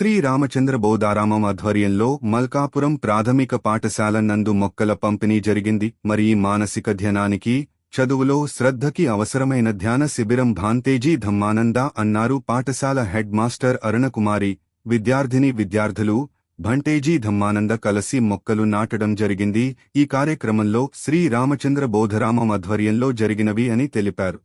శ్రీ రామచంద్ర బోధారామం ఆధ్వర్యంలో మల్కాపురం ప్రాథమిక పాఠశాల నందు మొక్కల పంపిణీ జరిగింది. మరి మానసిక ధ్యానానికి, చదువులో శ్రద్ధకి అవసరమైన ధ్యాన శిబిరం భాంతేజీ ధమ్మానంద అన్నారు పాఠశాల హెడ్ మాస్టర్ అరుణకుమారి. విద్యార్థులు భంటేజీ ధమ్మానంద కలిసి మొక్కలు నాటడం జరిగింది. ఈ కార్యక్రమంలో శ్రీ రామచంద్ర బోధరామం ఆధ్వర్యంలో జరిగినవి అని తెలిపారు.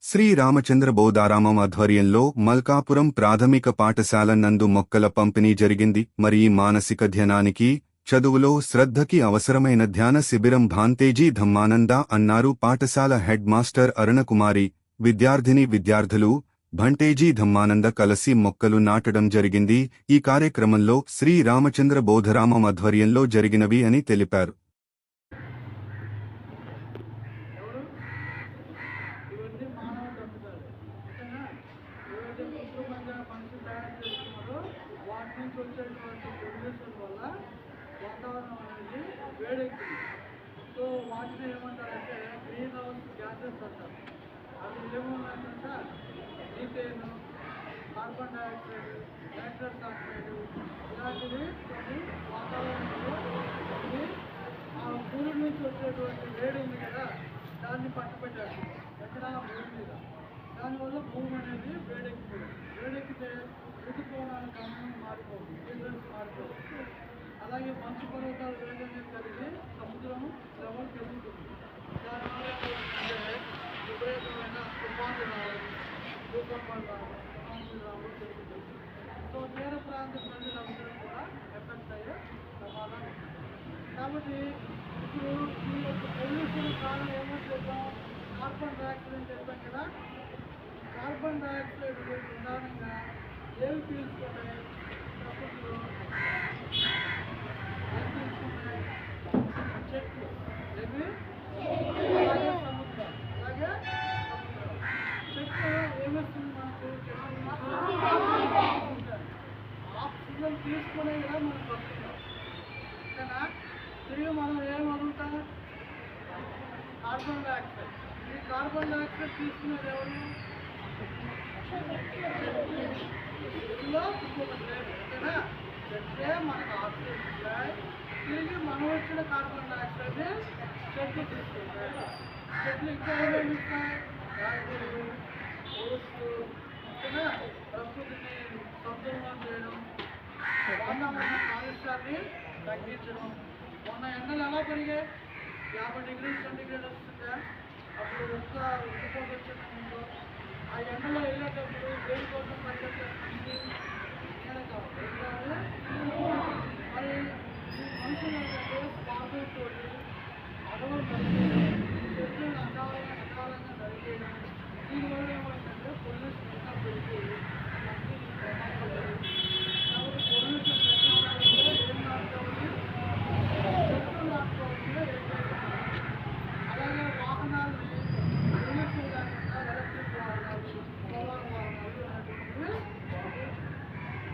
శ్రీ రామచంద్ర బోధారామం ఆధ్వర్యంలో మల్కాపురం ప్రాథమిక పాఠశాల నందు మొక్కల పంపిణీ జరిగింది. మరి మానసిక ధ్యానానికి, చదువులో శ్రద్ధకి అవసరమైన ధ్యాన శిబిరం భాంతేజీ ధమ్మానంద అన్నారు పాఠశాల హెడ్ మాస్టర్ అరుణకుమారి. విద్యార్థులు భంటేజీ ధమ్మానంద కలిసి మొక్కలు నాటడం జరిగింది. ఈ కార్యక్రమంలో శ్రీ రామచంద్ర బోధరామం ఆధ్వర్యంలో జరిగినవి అని తెలిపారు. వాతావరణం అనేది వేడెక్కింది. సో వాటిని ఏమంటారంటే గ్రీన్ హౌస్ గ్యాసెస్ అంటారు. అవి ఏమవుతుందంటే methane, carbon dioxide, nitrous oxide ఇలాంటివి కొన్ని వాతావరణంలో ఆ భూమి నుంచి వచ్చేటువంటి వేడి ఉంది కదా, దాన్ని పట్టుబెట్టారు ఎక్కడ భూమి మీద. దానివల్ల భూమి అనేది వేడెక్కిపోయింది. వేడెక్కితే ఋతుకోణాల గమనం మారిపోతుంది, సీజన్స్ మారిపోతుంది. అలాగే మంచు పర్వతాలు వేగంగా కలిగి సముద్రం లెవెల్ పెరుగుతుంది. దానివల్ల విపరీతమైన తుఫాన్లు రావడం, భూకంపాలు రావడం, సునామీలు రావడం జరుగుతుంది. సో తీర ప్రాంత ప్రజలందరూ కూడా ఎఫెక్ట్ అయ్యే ప్రమాదం ఉంది. కాబట్టి ఇప్పుడు ఈ యొక్క పొల్యూషన్ కారణం ఏమో చేద్దాం, కార్బన్ డైఆక్సైడ్ అని చెప్పాం కదా. కార్బన్ డైఆక్సైడ్ ప్రధానంగా ఏవి పీల్చుకుంటాయి? ప్రకృతిలో చెట్లు, అలాగే సముద్రం. చెట్లు ఏమొస్తుంది మనకు? ఆక్సిజన్ తీసుకునే కదా మనం బతుకుతాం. ఓకేనా? తిరిగి మనం ఏం అడుగుతాం? Carbon dioxide. ఈ కార్బన్ డైఆక్సైడ్ తీసుకునేది ఎవరు? ఓకేనా? చెట్లే మనకు ఆక్సిజన్ ఇస్తాయి. తిరిగి మనం వచ్చిన కార్బన్ డైఆక్సైడ్ని చెట్లు తీసుకుంటాయి. చెట్లు ఇంకా ఏమేమి ఇస్తాయి? గాయకులు, ఓట్లు, ఓకేనా? ప్రకృతిని సంతులనం చేయడం, వాతావరణ కాలుష్యాన్ని తగ్గించడం. మొన్న ఎండలు ఎలా పెరిగాయి? 50 డిగ్రీల సెంటీగ్రేడ్ వస్తుందా? అప్పుడు ఉక్కపోత వచ్చిందో ఆ ఎండలో వెళ్ళేటప్పుడు దేనికోసం పరిగెత్తాలి? నేనే కావాలి. మరి ఈ మనుషులు ఏంటంటే స్వార్థంతో అడవులు నరికేయడం, చెట్లను అకాలంగా నరికేయడం, దీనివల్ల ఏమైందంటే పొల్యూషన్ ఇంకా పెరిగిపోయి కాబట్టి పొల్యూషన్ పెరగాలంటే ఏం నాటుకోవాలి? చెట్లు నాటుకోవాల్సిన అలాగే వాహనాలని పొల్యూషన్ లేకుండా ఎలక్ట్రిక్ వాహనాలు, సోలార్ వాహనాలు అనేటువంటివి.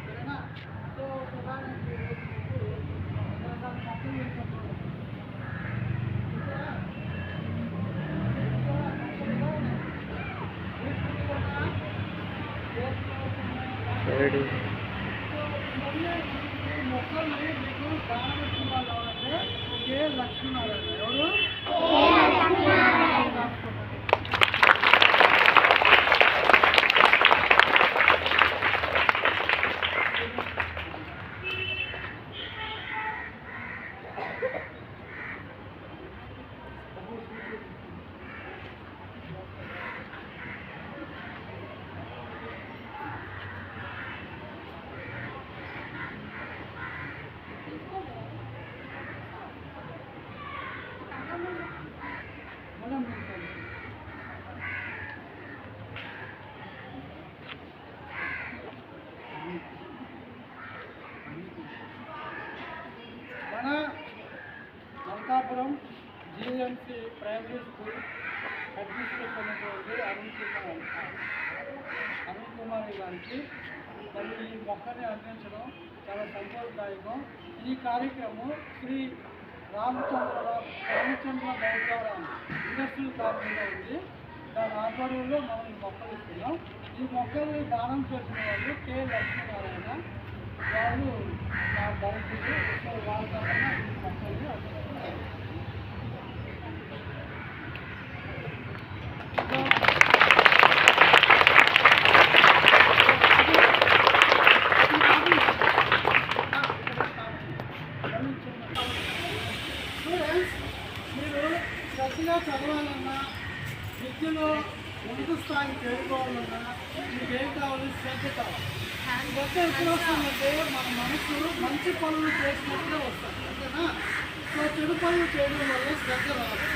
సరేనా? సో ప్రధానికి మొక్కలు వేసుకుంటున్నాం. మొక్కల్ని మీకు దానమిచ్చిన వాళ్ళు ఎవరంటే కే లక్ష్మీనారాయణ. ఎవరు? మన Malkapuram GMC primary school administration అయినటువంటి అరుణ్ కుమార్ గారికి మరి ఈ మొక్కని అందించడం చాలా సంతోషదాయకం. ఈ కార్యక్రమం శ్రీ రామచంద్ర బౌద్ధారాం ఇండస్ట్రియల్ కాలనీలో ఉంది. దాని ఆధ్వర్యంలో మనం ఈ మొక్కలు ఇస్తున్నాం. ఈ మొక్కల్ని దానం చేసిన వాళ్ళు కే లక్ష్మీనారాయణ. వాళ్ళు నా భవిష్యత్తు సో వాళ్ళ తరఫున ఈ మొక్కల్ని స్టూడెంట్స్, మీరు శ్రద్ధగా చదవాలన్నా విద్యలో ఉన్నత స్థాయికి చేరుకోవాలన్నా మీకు ఏం కావాలి? శ్రద్ధ కావాలి. శ్రద్ధ ఎప్పుడు వస్తుందంటే మన మనసు మంచి పనులు చేసినప్పుడే వస్తుంది, ఓకేనా? సో చెడు పనులు చేయడం వల్ల శ్రద్ధ రాదు.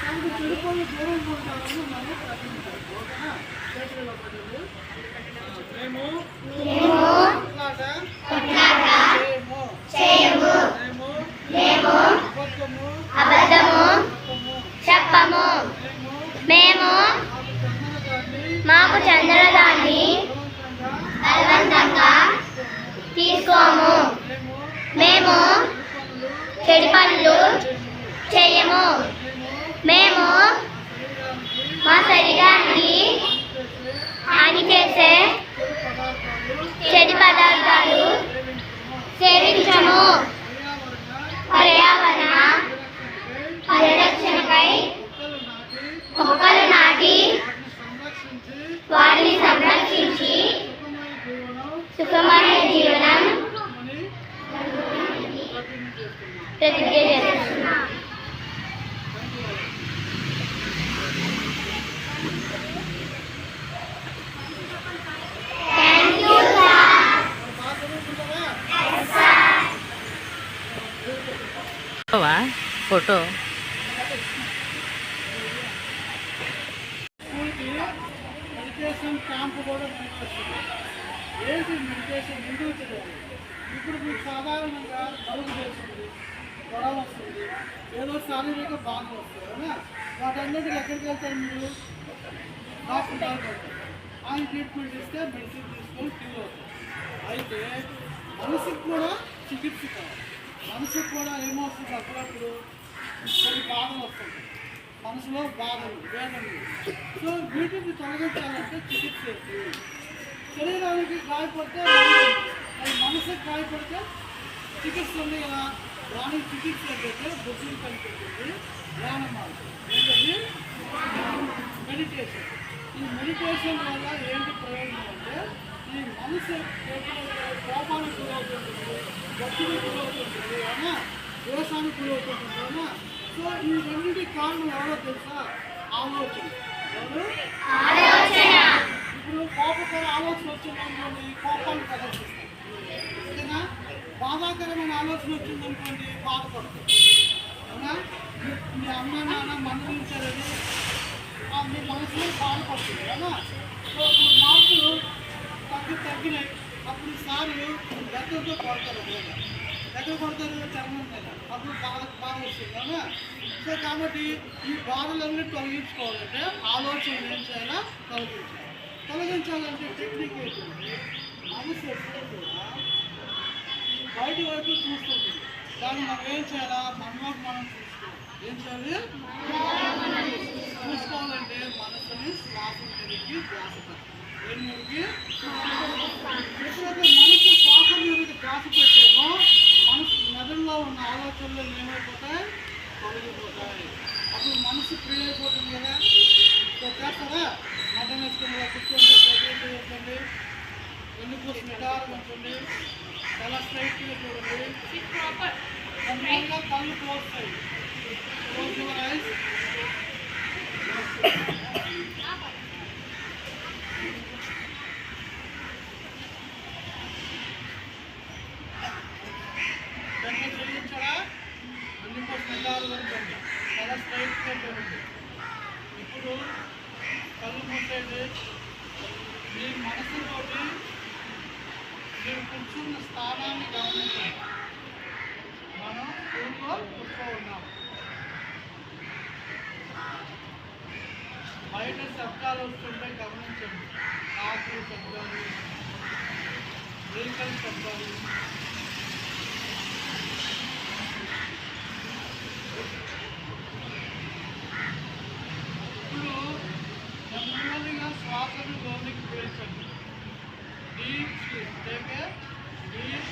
కాబట్టి చెడు పనులు దూరం ఉంటారని మనం ప్రయత్నించాలి, ఓకేనా? చేతులు ఒకటి మేము అబద్ధము చెప్పము. మేము మాకు చంద్రదాన్ని బలవంతంగా తీసుకోము. మేము చెడు పనులు చేయము. మేము మా శరీరానికి హాని చేసే చెడు పదార్థాలు సేవించము. పర్యావరణ పరిరక్షణకై మొక్కలు నాటి వాటిని సంరక్షించి సుఖమైన జీవనం ప్రతిజ్ఞ చేస్తున్నాం. ఫోటో స్కూల్కి మెడిటేషన్ క్యాంప్ కూడా నిర్వహిస్తుంది. ఏంటి మెడిటేషన్? ఎందుకు తెలియదు. ఇప్పుడు మీకు సాధారణంగా కలుగు చేస్తుంది, జ్వరం వస్తుంది, ఏదో శారీరక బాధ వస్తుంది అవునా? వాటన్నిటికి ఎక్కడికి వెళ్తారు మీరు? డాక్టర్ దగ్గరికి వెళ్తారు. ఆయన ట్రీట్మెంట్ ఇస్తే మెడిసిన్ తీసుకొని క్యూర్ అవుతారు. అయితే మనసుకు కూడా చికిత్స కావాలి. మనసుకు కూడా ఏమవుతుంది? అప్పుడప్పుడు కొన్ని బాధలు వస్తుంది, మనసులో బాధలు, వేదనలు. సో వీటిని తొలగించాలంటే చికిత్స ఏంటి? శరీరానికి గాయపడితే అది మనసుకు గాయపడితే చికిత్స ఉంది కదా. దానికి చికిత్స ఏంటంటే బుద్ధిని కనిపెట్టింది ధ్యాన మార్గం. ఏంటది? మెడిటేషన్. ఈ మెడిటేషన్ వల్ల ఏంటి ప్రయోజనం అంటే ఈ మనసు కోపానికి గురవుతుంటుంది, ఒత్తిడికి గురవుతుంటుంది అవునా, దోషానికి గురవుతుంటుంది అవునా. సో ఈ రెండింటి కారణం ఎవరో తెలుసా? ఆలోచన. ఎవరు? ఇప్పుడు కోపకర ఆలోచన వచ్చిందనుకోండి, కోపాన్ని ప్రదర్శిస్తాం, ఓకేనా? బాధాకరమైన ఆలోచన వచ్చిందనుకోండి, బాధపడుతుంది అవునా. మీ అమ్మ నాన్న మందలించారని మీ మనసులో బాధపడుతుంది అవునా. సో ఇప్పుడు మార్కులు తగ్గినాయి, అప్పుడు సార్లు గతంతో కొడతారు, ఎక్కడ కొడతారు? చర్మం మీద. అప్పుడు బాధ వస్తుంది అవునా. సో కాబట్టి ఈ బాధలన్నీ తొలగించుకోవాలంటే ఆలోచనలు ఏం చేయాలా? తొలగించాలంటే టెక్నిక్ ఏంటంటే మనసు ఎప్పుడు కూడా బయట వైపు చూస్తుంది, దాన్ని మనం ఏం చేయాలా? మనలోకి మనం చూసుకోవాలి. ఏం చేయాలి? చూసుకోవాలంటే మనసుని శ్వాస మీదకి ధ్యాస పెట్టాలి. ఎప్పుడైతే మనసు శ్వాస మీదకి ధ్యాస పెట్టామో మనసు మెదడులో ఉన్న ఆలోచనలు ఏమైపోతాయి? తొలగిపోతాయి. అప్పుడు మనసు ఫ్రీ అయిపోతుంది కదా. సో చేస్తారా? మటన్ వేసుకుని కూర్చోండి, చెప్పండి, వెన్నుపూసి నిదానం ఉంచండి, చాలా స్ట్రైట్గా చూడండి, కంప్లీట్గా కళ్ళు క్లోజ్ చేయండి. Close your eyes. వెన్ను చెల్లించడా? వెన్నుపూసి నిదానం ఉంచండి, చాలా స్ట్రైట్గా చూడండి. ఇప్పుడు కళ్ళు మూసేది. మీ మనసుతోటి మీరు కూర్చున్న స్థానాన్ని గమనించండి. మనం స్కూల్లో కూర్చోన్నాం, బయట శబ్దాలు వస్తుంటే గమనించండి. ఆకులు శబ్దాలు, వెహికల్ శబ్దాలు. ఇప్పుడు నెమ్మదిగా శ్వాసను లోనికి పీల్చండి. Deep sleep. Take a deep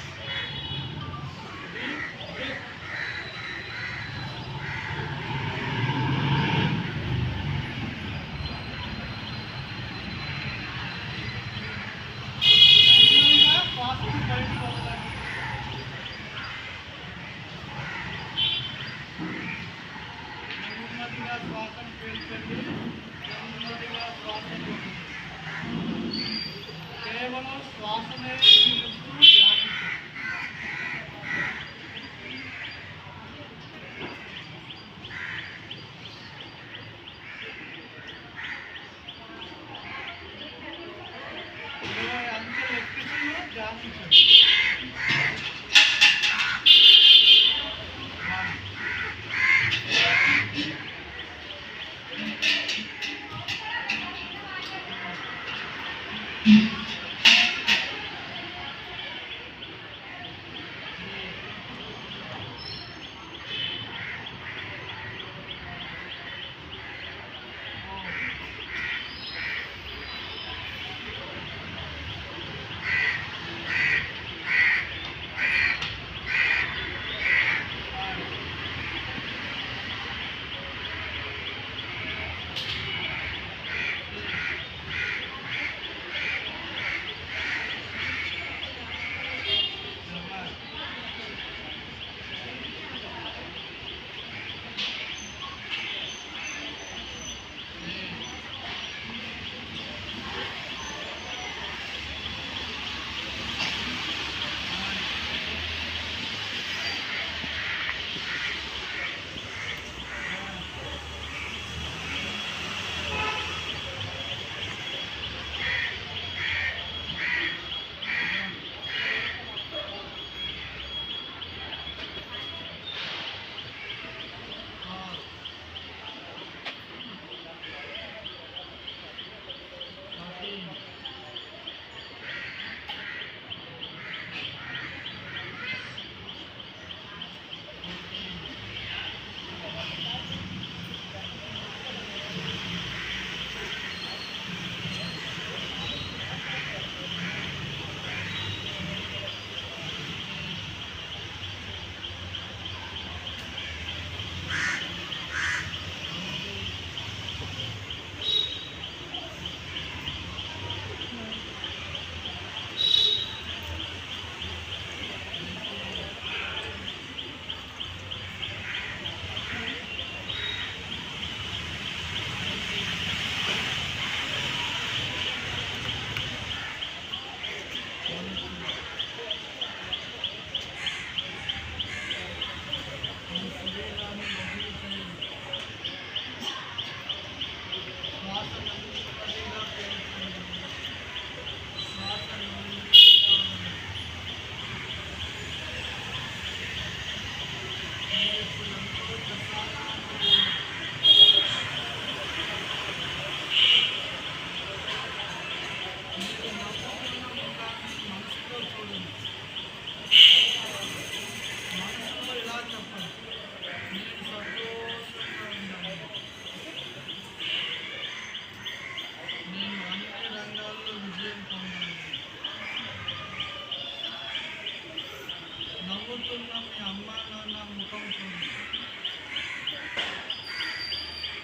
నవ్వుతున్న మీ అమ్మ నాన్న ముఖం చూడండి.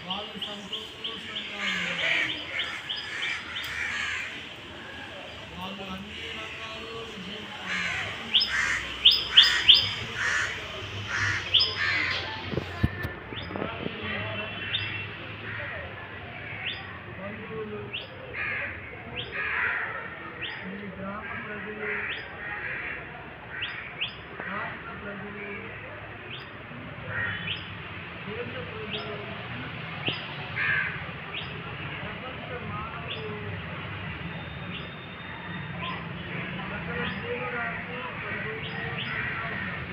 వాళ్ళు సంతోషంగా ఉన్నారు. వాళ్ళు అన్ని రంగాల్లో విజయం పొందారు. బంధువులు, మీ గ్రామ ప్రజలు, రాష్ట్ర ప్రజలు, దేశ ప్రజలు, ప్రపంచ మానవులు, సకల జీవరాశి సంతోషంగా ఉన్నారు.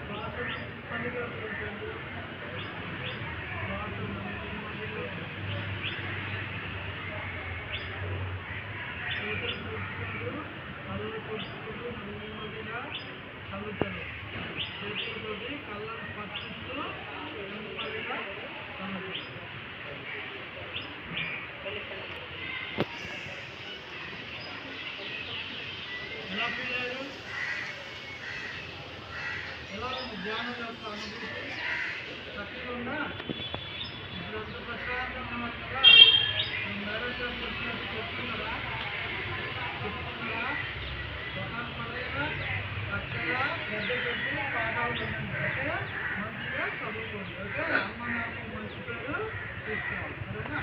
శ్వాసను పనిగా పెట్టండి. శ్వాసను నెమ్మదిగా చేతులు చూసుకుంటూ కళ్ళు కొట్టుకుంటూ నెమ్మదిగా కలుగుతారు. చేతులతోటి కళ్ళను స్పర్శిస్తూ నెమ్మదిగా కలుగుతారు. ఎలా ఫీల్ అయ్యారు? ఎలా ఉంది ధ్యానం యొక్క అనుభూతి? చక్కగా ఉందా? ఇప్పుడు అంత ప్రశాంతంగా ఉన్నారు కదా? మీ మేనేజర్ చెప్పినట్టు చెప్తున్నారా? ఒకటి పడగా చక్కగా పెద్ద పెట్టి పాఠాలు వినండి. ఓకే, మంచిగా చదువుకోండి. ఓకే, అమ్మ నాన్న మంచి పేరు తీసుకోవాలి. సరేనా?